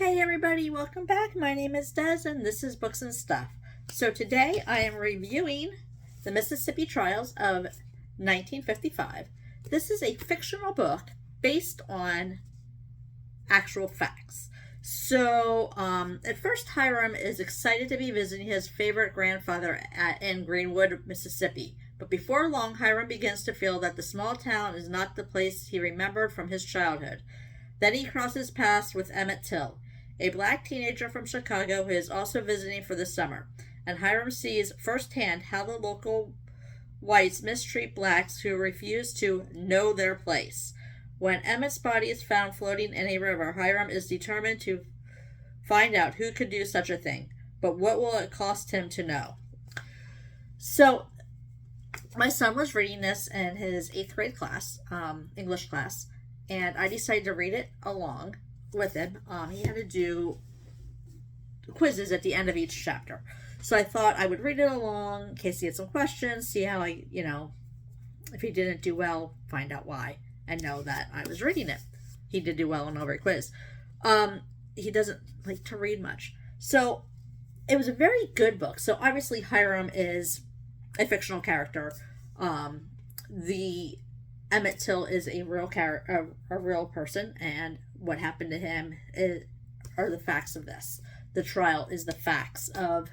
Hey everybody, welcome back. My name is Des and this is Books and Stuff. So today I am reviewing The Mississippi Trials of 1955. This is a fictional book based on actual facts. So at first Hiram is excited to be visiting his favorite grandfather in Greenwood, Mississippi. But before long, Hiram begins to feel that the small town is not the place he remembered from his childhood. Then he crosses paths with Emmett Till, a black teenager from Chicago who is also visiting for the summer, and Hiram sees firsthand how the local whites mistreat blacks who refuse to know their place. When Emmett's body is found floating in a river, Hiram is determined to find out who could do such a thing. But what will it cost him to know? So, my son was reading this in his 8th grade class, English class, and I decided to read it along with him. He had to do quizzes at the end of each chapter. So I thought I would read it along in case he had some questions, see how if he didn't do well, find out why, and know that I was reading it. He did do well on every quiz. He doesn't like to read much. So it was a very good book. So obviously Hiram is a fictional character. The Emmett Till is a real a real person, and what happened to him are the facts of this. The trial is the facts of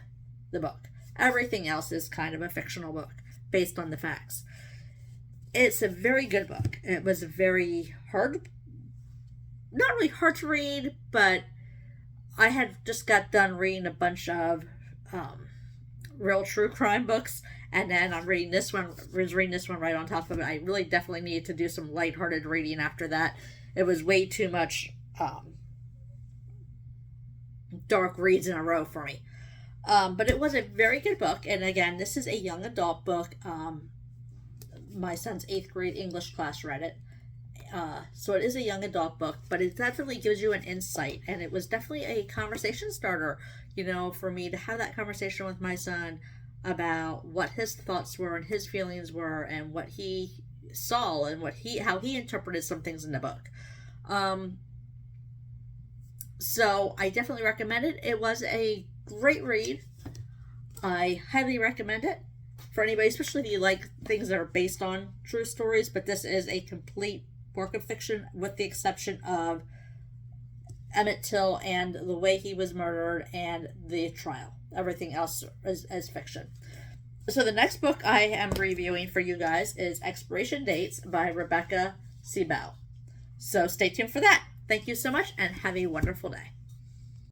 the book. Everything else is kind of a fictional book based on the facts. It's a very good book. It was very hard, not really hard to read, but I had just got done reading a bunch of real true crime books, and then I'm reading this one. Was reading this one right on top of it. I really definitely needed to do some lighthearted reading after that. It was way too much dark reads in a row for me. But it was a very good book, and again, this is a young adult book. My son's 8th grade English class read it. So it is a young adult book, but it definitely gives you an insight, and it was definitely a conversation starter, for me to have that conversation with my son about what his thoughts were and his feelings were and what he saw and how he interpreted some things in the book. So I definitely recommend it. It was a great read. I highly recommend it for anybody, especially if you like things that are based on true stories, but this is a complete work of fiction with the exception of Emmett Till and the way he was murdered and the trial. Everything else is fiction. So the next book I am reviewing for you guys is Expiration Dates by Rebecca Seabell. So stay tuned for that. Thank you so much and have a wonderful day.